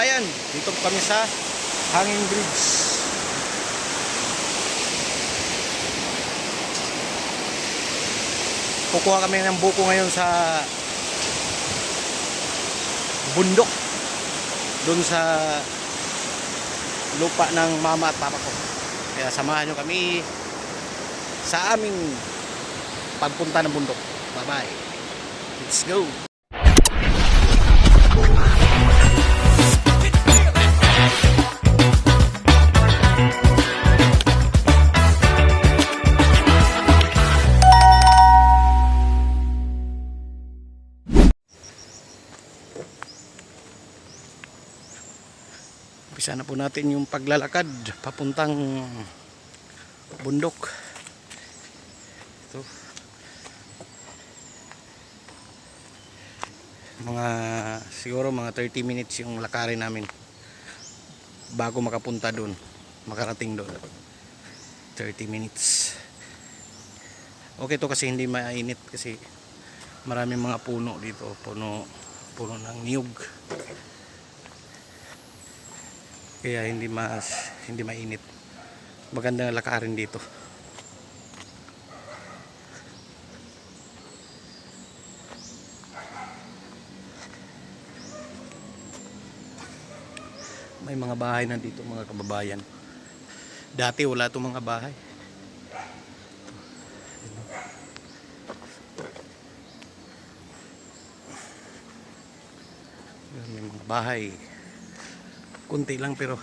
kababayan, dito po kami sa Hanging Bridge. Kukuha kami ng buko ngayon sa bundok, doon sa lupa ng mama at papa ko. Kaya samahan nyo kami sa aming pagpunta ng bundok. Bye bye, let's go. Umpisa na po natin yung paglalakad papuntang bundok. Ito. Siguro mga 30 minutes yung lakarin namin bago makapunta doon, makarating doon. 30 minutes. Okay to kasi hindi mainit kasi maraming mga puno dito, puno ng niyog. Kaya hindi mainit. Maganda na lakarin dito. May mga bahay na dito mga kababayan. Dati wala itong mga bahay. May mga bahay. Kunti lang pero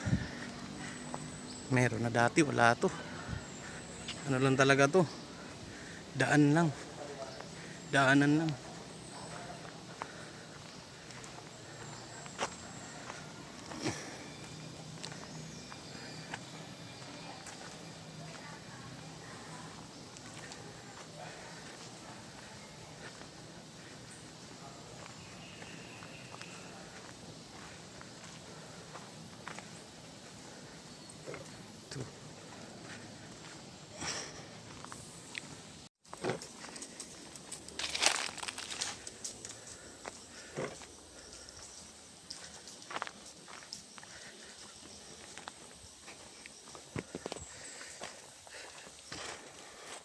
meron na. Dati wala to. Ano lang talaga to, daanan lang.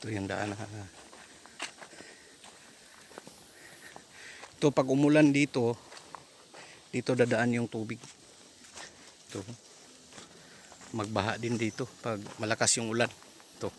Ito yung daan. Ito pag umulan dito dadaan yung tubig. Ito. Magbaha din dito pag malakas yung ulan. Ito.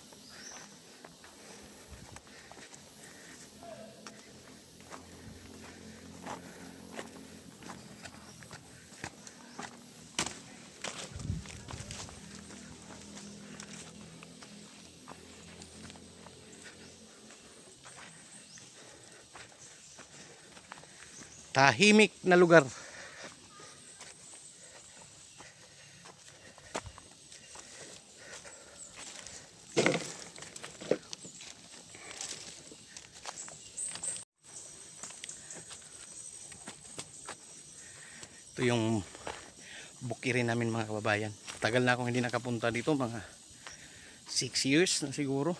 Tahimik na lugar. Ito yung bukirin namin mga kababayan. Tagal na akong hindi nakapunta dito, mga 6 years na siguro.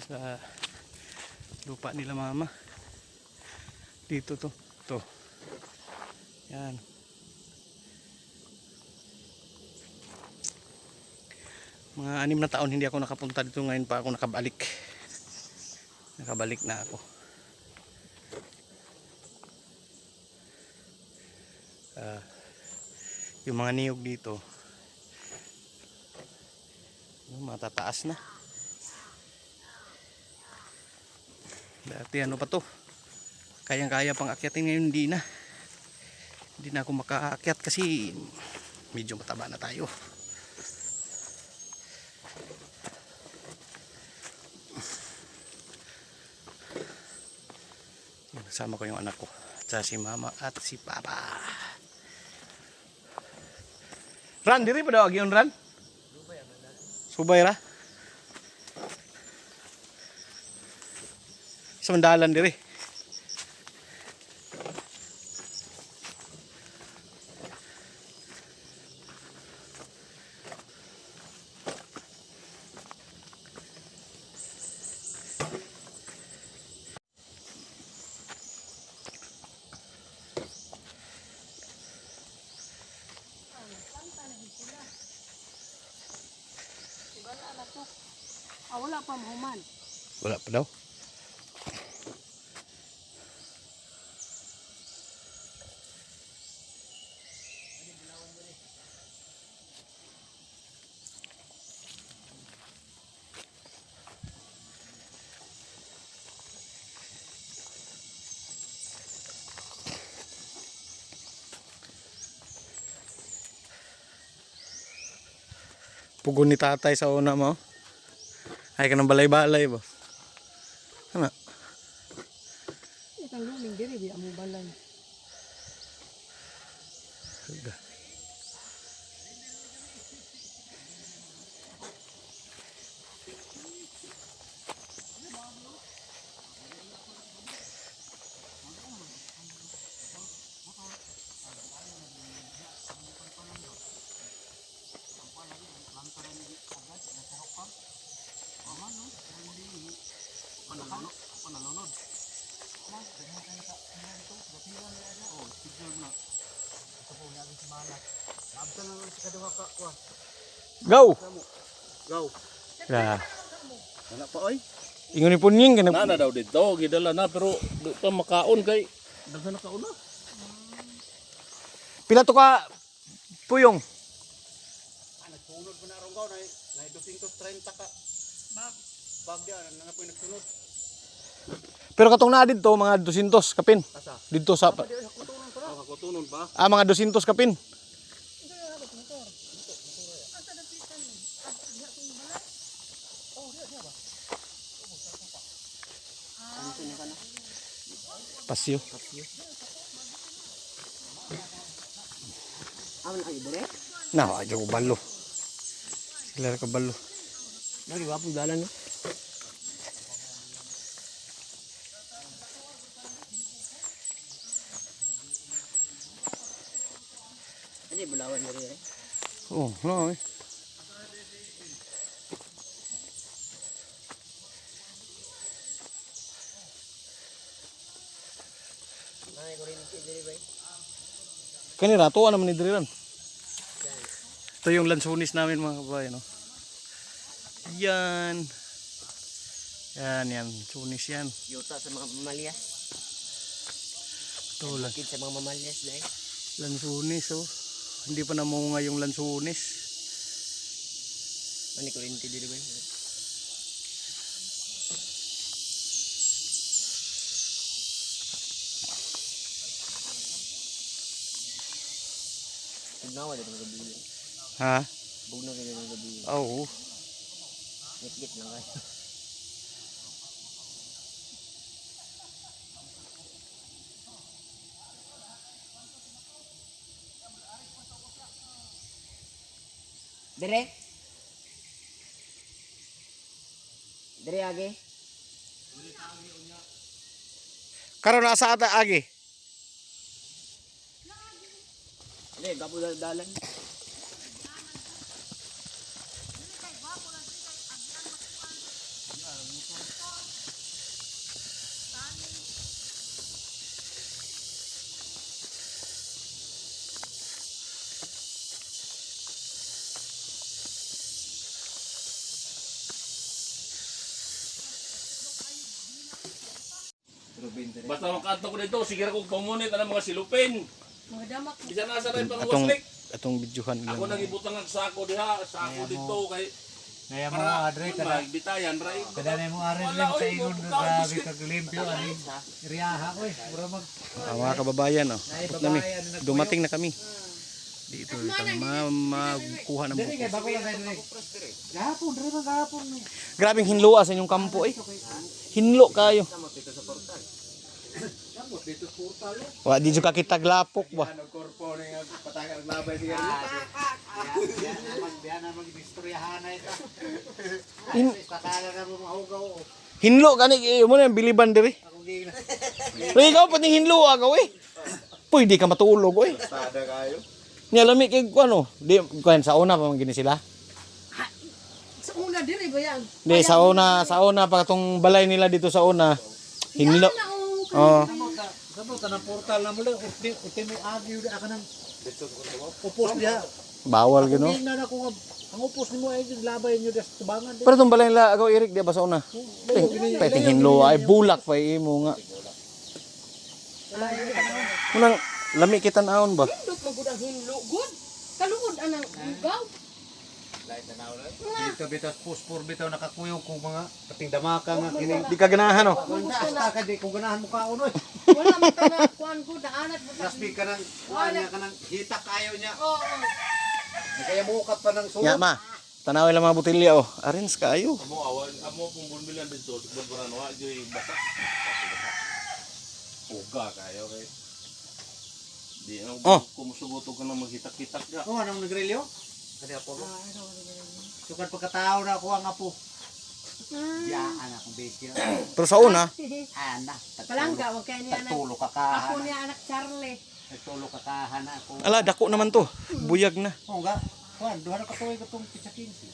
Sa lupa nila mama. Dito to. Yan. Mga 6 na taon hindi ako nakapunta dito, ngayon pa ako nakabalik. Nakabalik na ako. Yung mga niyog dito matataas na. Dati ano pa to, kayang-kaya pang akyatin, ngayon hindi na ako makaakyat kasi medyo mataba na tayo. Kasama ko yung anak ko at si mama at si papa. Ran, diri pa daw agyon ran? Subay ra. Sa mandalan diri. wala pa mahuman. Wala pa daw. Pugon ni tatay sa una mo. Ay ka ng balay-balay ba? Ano? Itang luming diri di amo balay. Go! Go. Ya. Wala pa oy. Ingon ni punying kana. Na daw dito, gidala na pero di pa makaon kay daghan na kaon na. Pila to ka puyong? Nagsunod pa na ronggaw na 230 ka. Bag dia na po nagsunod. Pero katong naa didto mga 200 kapin. Asa? Didto sa Hakutunon pa. mga 200 kapin. Pasyo. Aman ay dire. Na, ayo ko balo. Sila ka balo. Dari wapo dalan no. Ani bulawan diri eh. Oh, no. Nay ko rin diri bay. Kani rato naman ni Driran. Ito yung lansunis namin mga kabayan, no. Yan. Yan, sunis yan. Yuta sa mga mamalyas. Ito lang. Kid sa mga mamalyas dai. Lansunis, oh. Hindi pa namunga yung lansunis. Ani ko rin diri bay. Tugnawa dito mga gabi. Ha? Bugnaw dito mga gabi. Oo. Git-git lang kayo. Dire? Dire age? Karon asa ata agi. Dire, gapo dalan. Basta makaadto ko dito, sige ra kog pamunit ana mga silupin. Mga damak. Bisan asa ray pang Atong waslik. atong videohan Ako lang. nagibutang ang sako diha, sako dito kay Kaya mo para adre kada bitayan ray. kada mo arin lang sa ingon grabe ka limpyo ani riyaha oy mura mag Mga kababayan, oh. Tapos na mi. babae ano Dumating na kami. Dito makuha ng kay buko. bako lang kayo ni. Gahapon dire man gahapon ni. Grabing hinlo sa inyong kampo, eh. Hinlo kayo. Dito portal. Wa di ka kita glapok ba. Ano korpo ni patagan labay siya. Biya na mag istoryahan na ita. Patagan na mo mahugaw. Hinlo gani mo na biliban diri. Ako gina. Pero ikaw pati hinlo agaw, eh. Pwede ka matulog, eh. Tada kayo. Nya lami kay ano, di kuan sa una pa man gini sila. Sa una diri ba yan? Di sa una pa katong balay nila dito sa una. Hinlo. Oh. Sabot ka ng portal na muli, uti may agyo di aka ng upos diha. Bawal gino. Tingnan ako nga, ang upos ni mo ay labay nyo das tubangan. Pero itong balay nila agaw Eric di ba sa una? Pwede hinlo ay bulak pa imo nga. Unang lami kita naon ba? Hindot magud ang hinlo good. Kalugod anang ugaw. Dito bitas puspor bitaw nakakuyog kung mga pating damaka nga kini. Di ka ganahan oh. Hasta ka di kung ganahan mo kaon oy. Wala man ta na kuan ko daanat mo ta. Nasbi ka nang kuan niya ka nang hita kayo niya. Oo. Kaya bukat pa ng sulod. Ya ma. Tanawin lang mga butilya oh. Arins kayo. Amo kung bulbilan dito, siguro wa joy basa. Uga kayo kay. Di ano Oh. kumusugot ka na maghitak-hitak ka. Oh, anong nagrilyo? Kadi ako. Sukad pagkatao na ako ang apo. Ya, anak kong besi. Pero sa una, Anak. Palangga wag kay niya anak. Tulo ka Ako kahan. niya anak Charlie. Tulo ka kahan ako. ala dako naman to. Buyag na. Oh, nga. Kuan, duha na katuig katong pizza 15.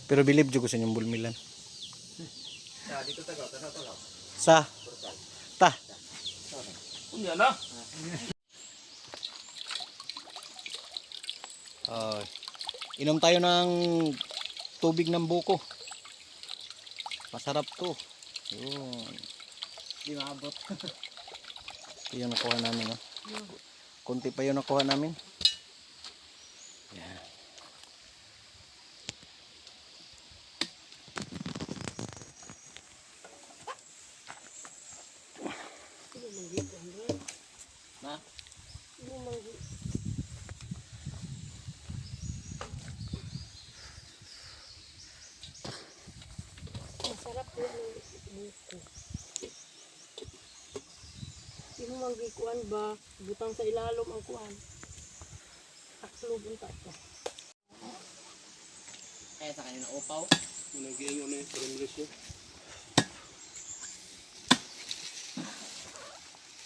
Pero believe jud ko sa inyong bulmilan. Dito tagaw, tagaw. Sa ta. Unya na. Inom tayo ng tubig ng buko. Masarap to. Yun. Di maabot. Ito yung nakuha namin. Oh. Kunti pa yung nakuha namin. Yan. Masarap yung buko. Sino mang gikuan ba? Butang sa ilalom ang kuan. Taklob unta ka. Kaya sa kanina upaw. Muna giingon ni English yo.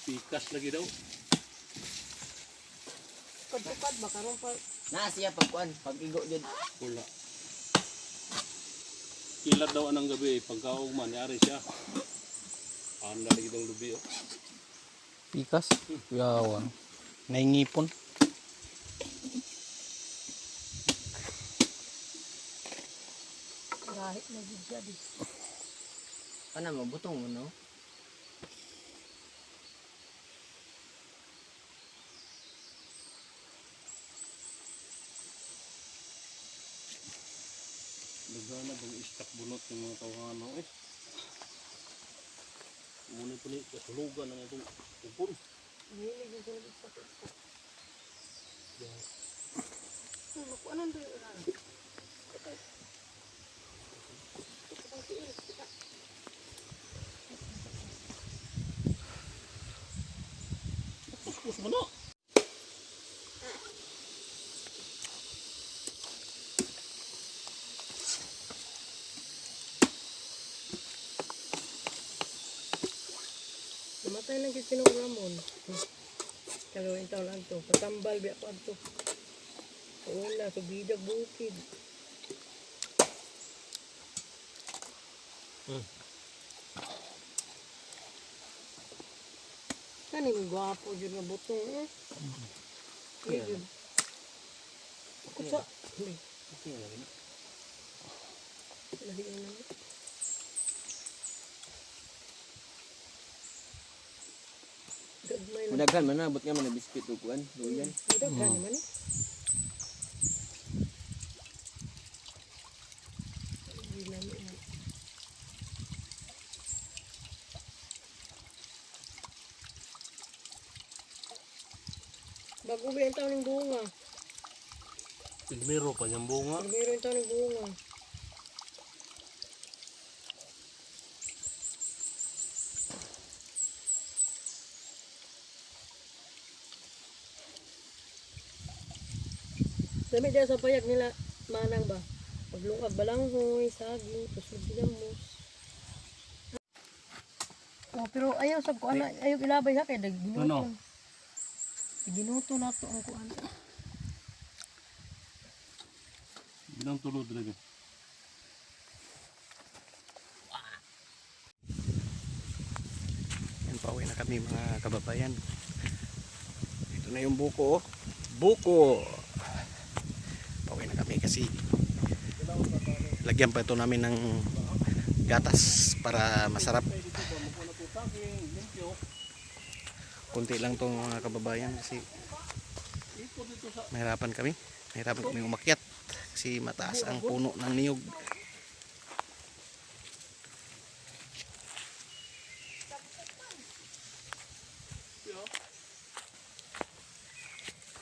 Pikas lagi daw. Pagpapad ba karon pa Na siya pagkuan, pag-igo jud. Wala. Kilat daw anang gabi pagkaugman yari siya. Ano lagi daw lubi oh. Pikas. Yawan. Naingipon. kahit na gid siya di. Kana mo butong mo no? Nagana bang istak bunot ng mga tawhano eh. Muna po ni kasulugan ng itong upon. Hindi gid siya sa pesta. Ano anong doon? Pus mo no? Namatay lang gid sinong Ramon. Kalawin taon lang to. Patambal biya ko adto. Wala, subidag bukid. Kani mo gwapo jud nga butong eh. Iya. Kusa. Lagi na. Gagmay na. Mudaghan man na abot nga man na biscuit ug kuan, duyan. Daghan naman eh. Bago ba yung taon ng bunga? Primero pa niyang bunga. Primero yung taon ng bunga. Dami dyan sa payag nila, manang ba? Paglungag balanghoy, saging, tusod digamos. Oh, pero ayaw sa kuan na, ayaw ilabay ha kay ginuto. Ano? Ginuto na to ang kuan. Bilang tulod lagi. Yan, pauwi na kami mga kababayan. Ito na yung buko oh. buko. Pauwi na kami kasi lagyan pa ito namin ng gatas para masarap. Kunti lang to mga kababayan kasi mahirapan kami umakyat kasi mataas ang puno ng niyog.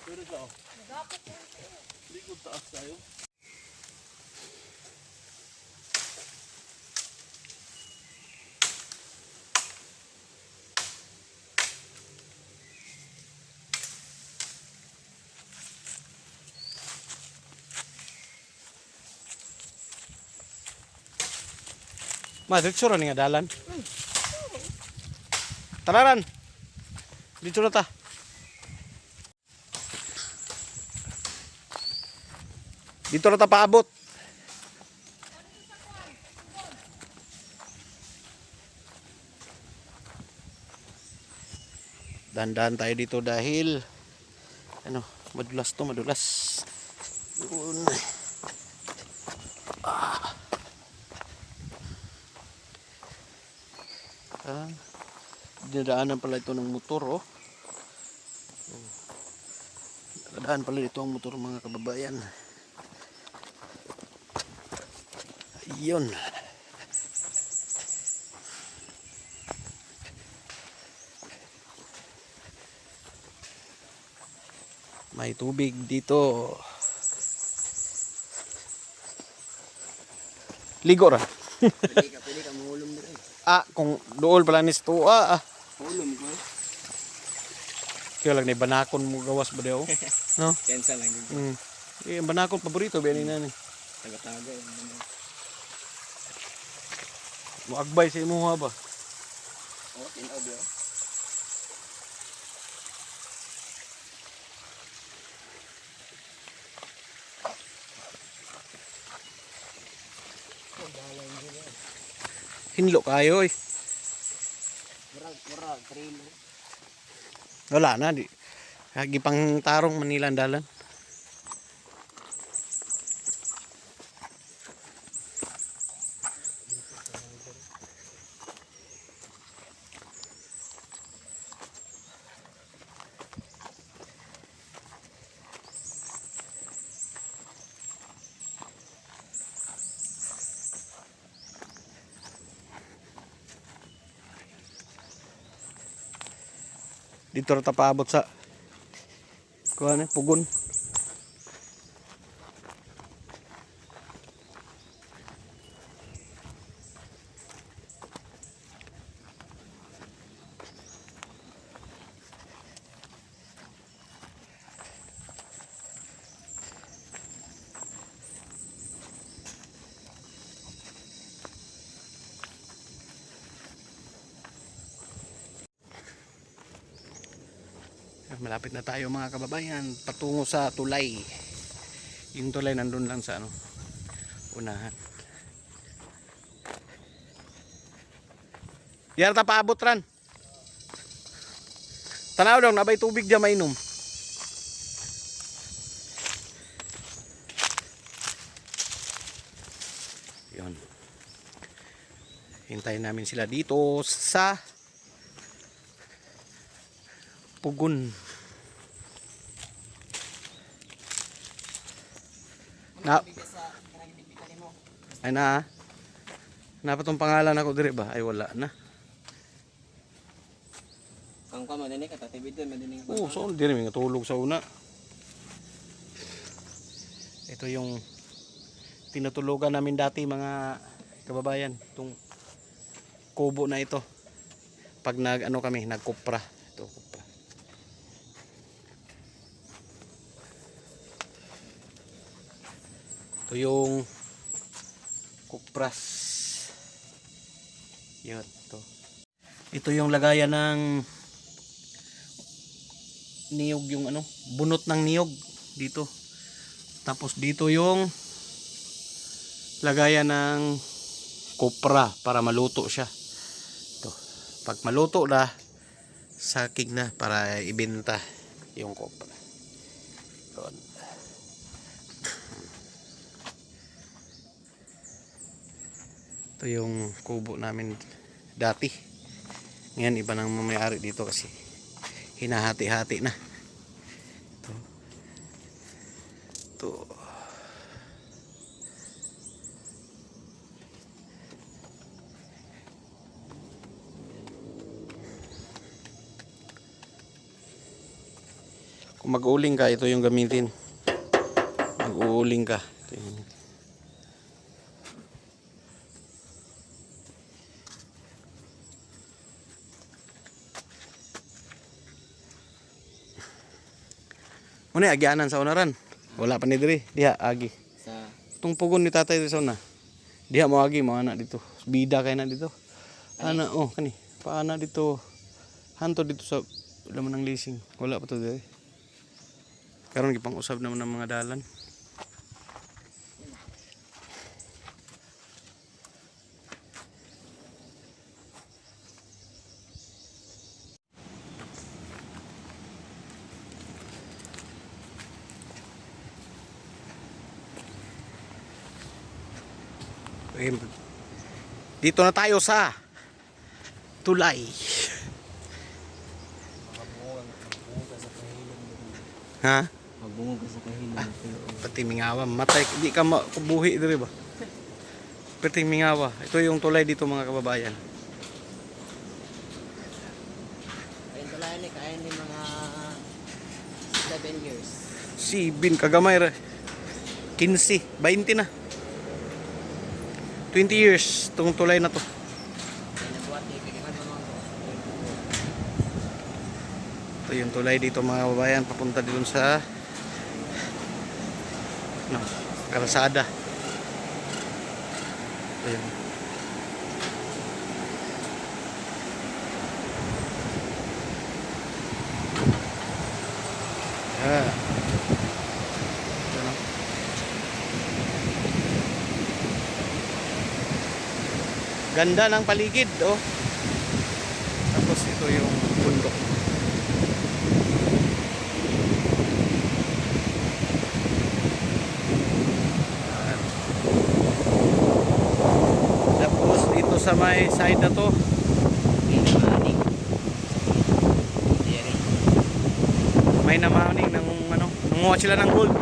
Pero ka, hindi ko taas tayo. Ma, diretso ra ni nga dalan. Tararan. Dito na ta. Dito na ta paabot. Dahan-dahan tayo dito dahil ano, madulas to, madulas. Yun. Dinadaanan pala ito ng motor, oh. Dinadaan pala dito ang motor, mga kababayan. Ayun. May tubig dito. Ligo ra. Pwede ka mahulom dito eh. Kung dool pala ni sto, Mahulom ko eh. kaya lang ni banakon mo gawas ba daw? No? Kensa lang yun. Ang banakon paborito ba ni nani? Taga-taga yun. Mo agbay sa imuha ba? Oh, tinaw ba? Hinlo kayo eh. Murag, trailer. Wala na di. Hagi pang tarong Manila ang dalan. Dito ra ta paabot sa kuan pugon. Malapit na tayo mga kababayan patungo sa tulay. Yung tulay nandun lang sa ano unahan. Yara ta paabot ran. Tanaw daw nabay tubig diyan mainom. Yun. Hintayin namin sila dito sa pugon. Ay na. Napa tong pangalan ako dire ba? Ay wala na. Ang kama din ka tatibid doon madining. So dire mi tulog sa una. Ito yung tinutulugan namin dati mga kababayan, itong kubo na ito. Pag nag-ano kami, nagkupra. Ito kupra. Ito yung kupras. Yun, ito. Ito yung lagayan ng niyog, yung ano, bunot ng niyog dito. Tapos dito yung lagayan ng kopra para maluto siya. Ito. Pag maluto na, sakig na para ibenta yung kopra. Doon. Ito yung kubo namin dati. Ngayon iba nang may-ari dito kasi hinahati-hati na. Ito. Ito. Kung mag-uuling ka, ito yung gamitin. Mag-uuling ka. Ito yung gamitin. Muna agyanan sa unaran. Wala pa ni diri. Diha agi. Sa Itong pugon ni tatay sa una. Diha mo agi mo anak dito. Bida kay na dito. Ana oh kani. Paana dito. Hanto dito sa laman ng leasing. Wala pa to diri. Karon gipang usab naman ng mga dalan. Dito na tayo sa tulay. Ha? magbungog ka sa kahilom. Pati mingawa, matay, di ka makubuhi diri ba? Pati mingawa. Ito yung tulay dito mga kababayan. Ayun tulay ni kaya ni mga 7 years. Sibin kagamay ra. 15, 20 na. 20 years tong tulay na to. Ay nabuhat ni kailangan mo nung Ito yung tulay dito mga kababayan, papunta dito sa kalsada. Ayun. Ah. Ano? Ganda ng paligid, oh. Tapos ito yung bundok. Tapos dito sa may side na to, pinamaning. Dere. may namaning ng ano, nanguha sila ng gold.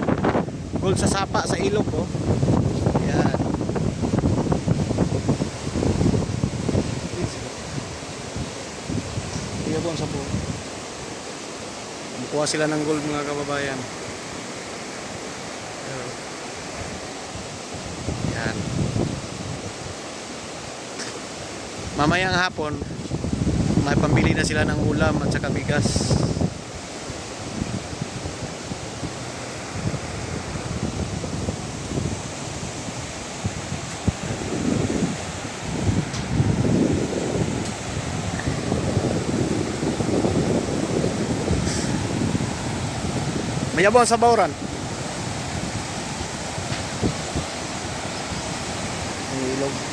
Gold sa sapa, sa ilog, oh. Yan. Iya po ang sabo. Nakuha sila ng gold mga kababayan. Yan. Mamayang hapon, may pambili na sila ng ulam at saka bigas. Mayabaw sa bawran. Ang ilog.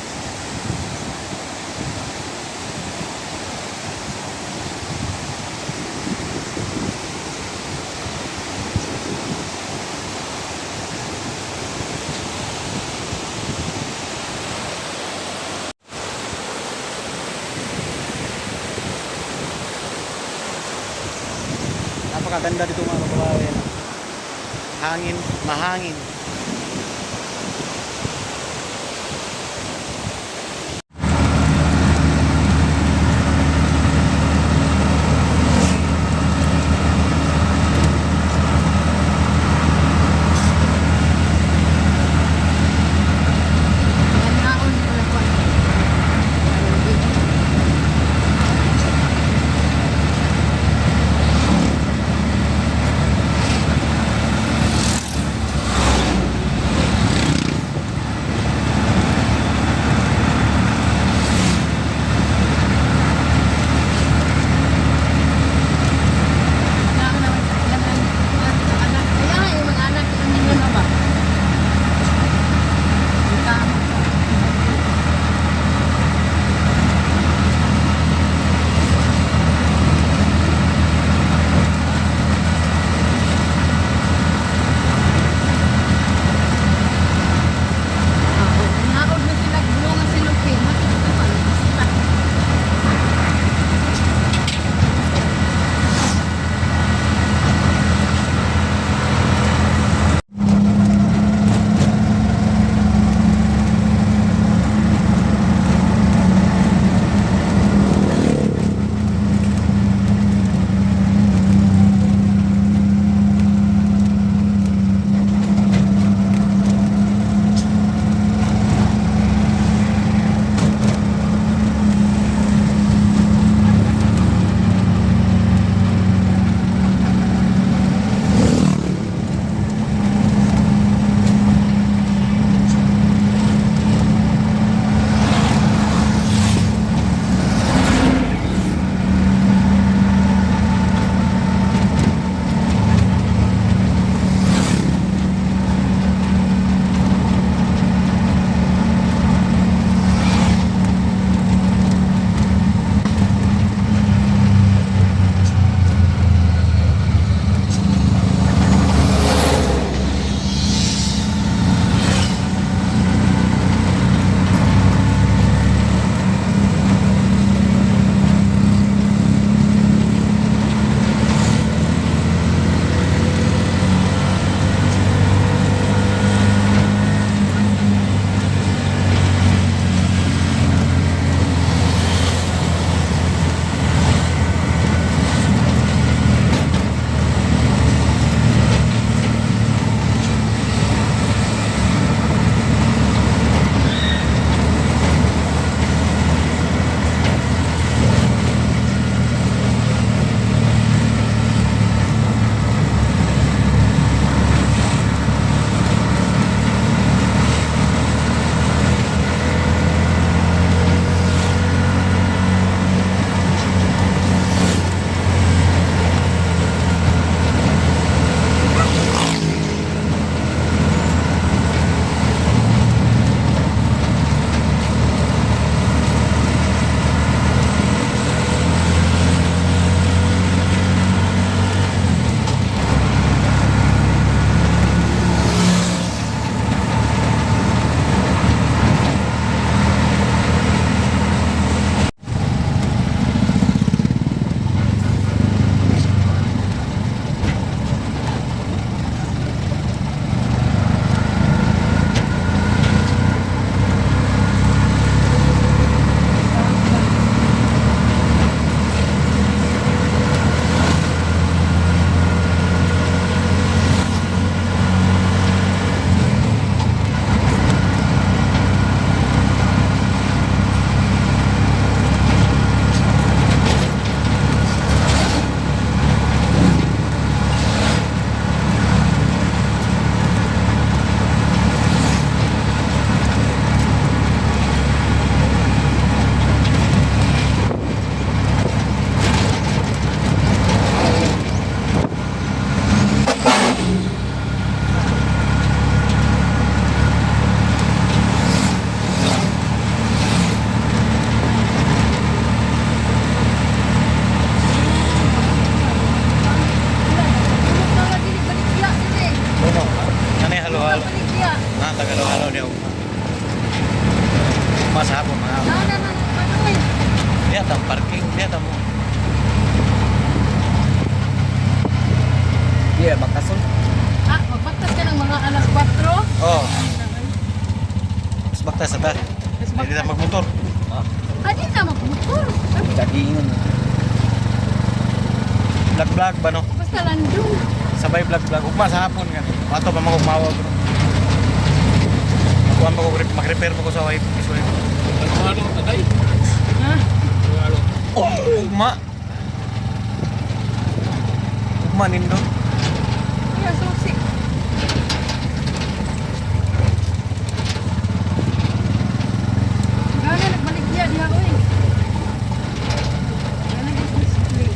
Napakaganda dito mga kababayan. Hangin, mahangin. ang parking. Lihat mo. Iya, bakasun. Ah, magbaktas ka ng mga alas 4. Oh. Mas baktas ata. Hindi na magmotor. Ah, di na magmotor. Kagingon. Vlog ba no? Basta landong. Sabay vlog. Ugma sa hapon nga. Ato pa magugmawa bro. Kuan mo ko mag-repair mo ko sa wife. Ano tatay? Ha? Oh, ugma. Ugma nindo. Kaya susi. Gana nagbalik niya diha oy. Gana display.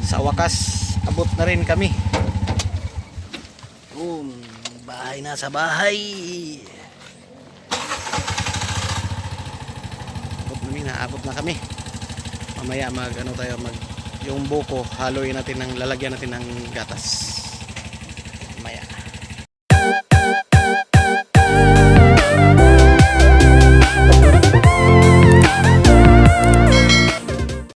Sa wakas, abot na rin kami. Bahay na sa bahay. Abot na kami. Mamaya yung buko, haluin natin lalagyan natin ng gatas. Mamaya.